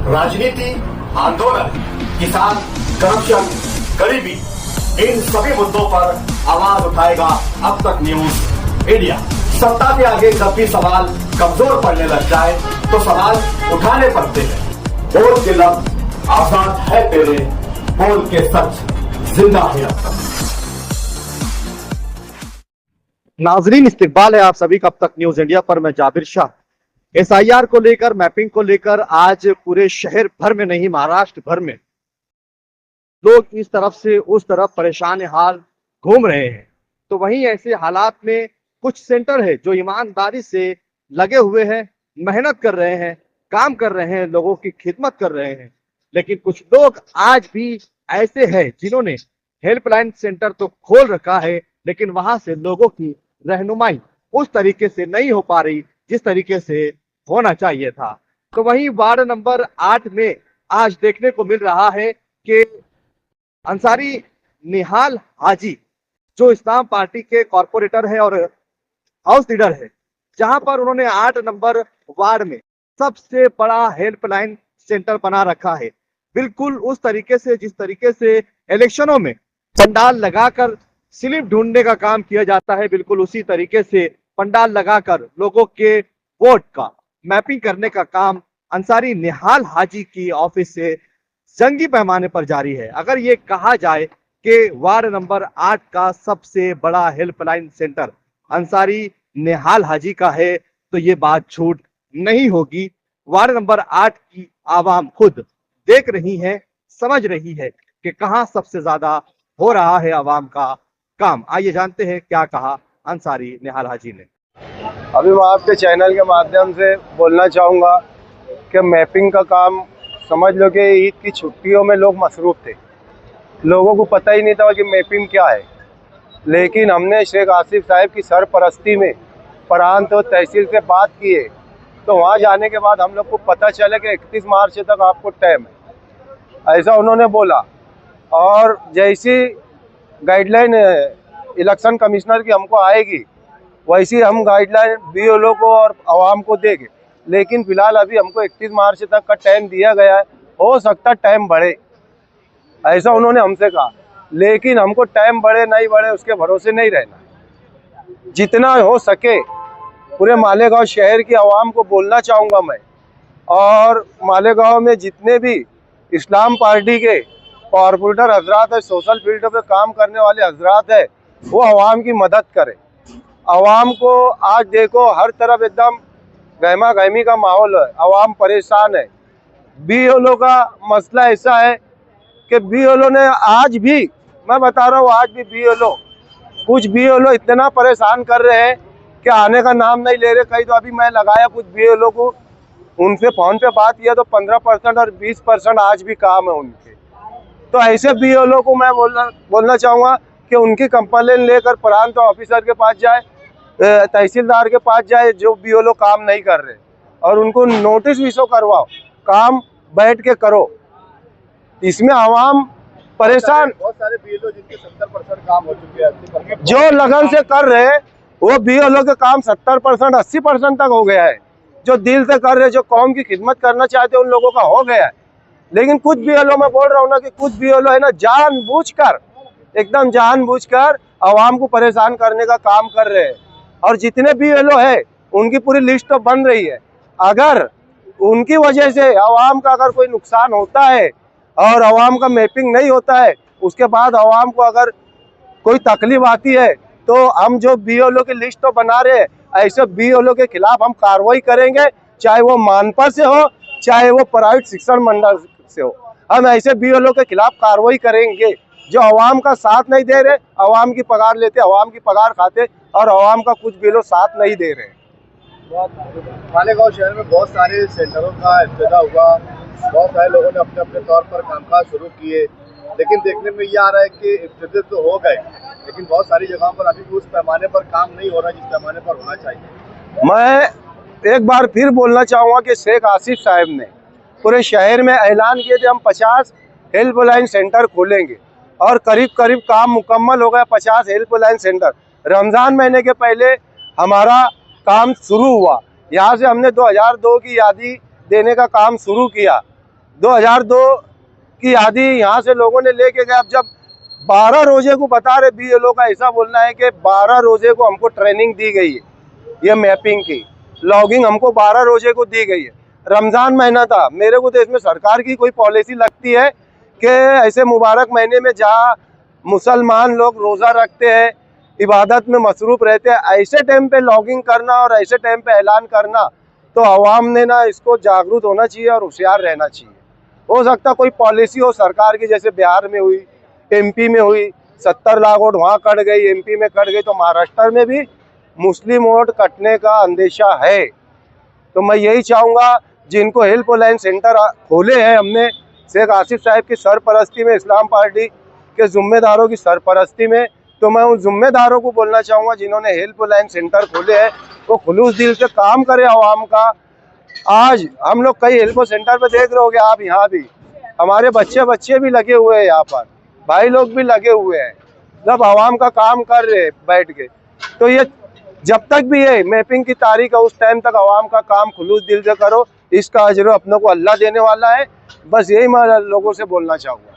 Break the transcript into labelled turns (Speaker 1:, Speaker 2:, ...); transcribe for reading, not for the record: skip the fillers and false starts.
Speaker 1: राजनीति, आंदोलन, किसान, करप्शन, गरीबी, इन सभी मुद्दों पर आवाज उठाएगा अब तक न्यूज इंडिया। सत्ता के आगे जब भी सवाल कमजोर पड़ने लग जाए तो सवाल उठाने पड़ते हैं। बोल के लफ्ज आजाद है तेरे, बोल के सच जिंदा है अब तक।
Speaker 2: नाजरीन, इस्तकबाल है आप सभी का अब तक न्यूज इंडिया पर। मैं जाबिर शाह। SIR को लेकर, मैपिंग को लेकर आज पूरे शहर भर में नहीं, महाराष्ट्र भर में लोग इस तरफ से उस तरफ परेशान हाल घूम रहे हैं। तो वहीं ऐसे हालात में कुछ सेंटर है जो ईमानदारी से लगे हुए हैं, मेहनत कर रहे हैं, काम कर रहे हैं, लोगों की खिदमत कर रहे हैं। लेकिन कुछ लोग आज भी ऐसे हैं जिन्होंने हेल्पलाइन सेंटर तो खोल रखा है, लेकिन वहां से लोगों की रहनुमाई उस तरीके से नहीं हो पा रही जिस तरीके से होना चाहिए था। तो वहीं वार्ड नंबर 8 में आज देखने को मिल रहा है कि अंसारी निहाल हाजी जो इस्लाम पार्टी के कॉर्पोरेटर है और हाउस लीडर है, जहां पर उन्होंने 8 नंबर वार्ड में सबसे बड़ा हेल्पलाइन सेंटर बना रखा है। बिल्कुल उस तरीके से जिस तरीके से इलेक्शनों में पंडाल लगाकर स्लिप ढूंढने का काम किया जाता है, बिल्कुल उसी तरीके से पंडाल लगाकर लोगों के वोट का मैपिंग करने का काम अंसारी निहाल हाजी की ऑफिस से जंगी पैमाने पर जारी है। अगर ये कहा जाए कि वार्ड नंबर 8 का सबसे बड़ा हेल्पलाइन सेंटर अंसारी निहाल हाजी का है तो ये बात झूठ नहीं होगी। वार्ड नंबर 8 की आवाम खुद देख रही है, समझ रही है कि कहां सबसे ज्यादा हो रहा है आवाम का काम। आइए जानते हैं क्या कहा अंसारी निहाल हाजी ने।
Speaker 3: अभी मैं आपके चैनल के माध्यम से बोलना चाहूँगा कि मैपिंग का काम, समझ लो कि ईद की छुट्टियों में लोग मसरूफ़ थे, लोगों को पता ही नहीं था कि मैपिंग क्या है। लेकिन हमने शेख आसिफ साहब की सरपरस्ती में प्रांत और तहसील से बात की है, तो वहाँ जाने के बाद हम लोग को पता चला कि 31 मार्च तक आपको टाइम है, ऐसा उन्होंने बोला। और जैसी गाइडलाइन इलेक्शन कमिश्नर की हमको आएगी वैसी हम गाइडलाइन BLO को और आवाम को देंगे। लेकिन फिलहाल अभी हमको 31 मार्च तक का टाइम दिया गया है, हो सकता टाइम बढ़े, ऐसा उन्होंने हमसे कहा। लेकिन हमको टाइम बढ़े नहीं बढ़े उसके भरोसे नहीं रहना। जितना हो सके पूरे मालेगांव शहर की आवाम को बोलना चाहूँगा मैं, और मालेगांव में जितने भी इस्लाम पार्टी के कॉर्पोरेटर हजरात है, सोशल फील्ड पे काम करने वाले हजरात है, वो आवाम की मदद करें। आवाम को आज देखो हर तरफ एकदम गहमा गहमी का माहौल है, आवाम परेशान है। BLO का मसला ऐसा है कि BLO ने आज भी, मैं बता रहा हूँ, आज भी कुछ BLO इतना परेशान कर रहे हैं कि आने का नाम नहीं ले रहे। कहीं तो अभी मैं लगाया कुछ BLO को, उनसे फ़ोन पे बात किया तो 15% और 20% आज भी काम है उनके। तो ऐसे BLO को मैं बोलना चाहूँगा कि उनकी कंप्लेन लेकर प्रांत ऑफिसर के पास जाए, तहसीलदार के पास जाए जो BLO काम नहीं कर रहे, और उनको नोटिस इशू करवाओ, काम बैठ के करो। इसमें आवाम परेशान,
Speaker 4: बहुत सारे BLO जिनके 70% काम हो चुके हैं,
Speaker 3: जो लगन से कर रहे हैं वो BLO के काम 70% 80% तक हो गया है। जो दिल से कर रहे, जो कौम की खिदमत करना चाहते उन लोगों का हो गया है। लेकिन कुछ BLO, मैं बोल रहा हूँ ना कि कुछ BLO है ना, जानबूझकर, एकदम जानबूझकर आवाम को परेशान करने का काम कर रहे हैं। और जितने BLO है उनकी पूरी लिस्ट तो बन रही है। अगर उनकी वजह से आवाम का अगर कोई नुकसान होता है और आवाम का मैपिंग नहीं होता है, उसके बाद आवाम को अगर कोई तकलीफ आती है तो हम जो BLO की लिस्ट तो बना रहे हैं, ऐसे BLO के खिलाफ हम कार्रवाई करेंगे, चाहे वो मानपा से हो, चाहे वो प्राइवेट शिक्षण मंडल से हो। हम ऐसे BLO के खिलाफ कार्रवाई करेंगे जो आवाम का साथ नहीं दे रहे, आवाम की पगार लेते, आवाम की पगार खाते, और आवाम का कुछ BLO साथ नहीं दे रहे।
Speaker 4: मालेगांव शहर में बहुत सारे सेंटरों का इब्तिदा हुआ, बहुत सारे लोगों ने अपने अपने तौर पर कामकाज शुरू किए, लेकिन देखने में ये आ रहा है कि इब्तिदा तो हो गए, लेकिन बहुत सारी जगहों पर अभी भी उस पैमाने पर काम नहीं हो रहा जिस पैमाने पर होना चाहिए।
Speaker 3: मैं एक बार फिर बोलना चाहूँगा कि शेख आसिफ साहब ने पूरे शहर में ऐलान किए थे हम 50 हेल्पलाइन सेंटर खोलेंगे, और करीब करीब काम मुकम्मल हो गया। 50 हेल्पलाइन सेंटर रमज़ान महीने के पहले हमारा काम शुरू हुआ। यहाँ से हमने 2002 की यादी देने का काम शुरू किया, 2002 की यादी यहाँ से लोगों ने लेके गए। अब जब 12 रोजे को बता रहे, BLO का ऐसा बोलना है कि 12 रोजे को हमको ट्रेनिंग दी गई है, ये मैपिंग की लॉगिंग हमको 12 रोजे को दी गई है। रमज़ान महीना था, मेरे को तो इसमें सरकार की कोई पॉलिसी लगती है कि ऐसे मुबारक महीने में जहाँ मुसलमान लोग रोज़ा रखते हैं, इबादत में मसरूफ़ रहते हैं, ऐसे टाइम पे लॉगिंग करना और ऐसे टाइम पे ऐलान करना, तो आवाम ने ना इसको जागरूक होना चाहिए और होशियार रहना चाहिए। हो सकता कोई पॉलिसी हो सरकार की, जैसे बिहार में हुई, MP में हुई, 70 लाख वोट वहाँ कट गई, MP में कट गई, तो महाराष्ट्र में भी मुस्लिम वोट कटने का अंदेशा है। तो मैं यही चाहूँगा, जिनको हेल्पलाइन सेंटर खोले हैं हमने शेख आसिफ साहब की सरपरस्ती में, इस्लाम पार्टी के जिम्मेदारों की सरपरस्ती में, तो मैं उन जिम्मेदारों को बोलना चाहूँगा जिन्होंने हेल्पलाइन सेंटर खोले हैं, वो खुलूस दिल से काम करे आवाम का। आज हम लोग कई हेल्प सेंटर पे देख रहे होगे आप, यहाँ भी हमारे बच्चे भी लगे हुए हैं, यहाँ पर भाई लोग भी लगे हुए हैं, जब आवाम का काम कर रहे हैं बैठ के। तो ये जब तक भी ये मैपिंग की तारीख है, उस टाइम तक आवाम का काम खुलूस दिल से करो, इसका अजर अपनों को अल्लाह देने वाला है। बस यही मैं लोगों से बोलना चाहूँगा।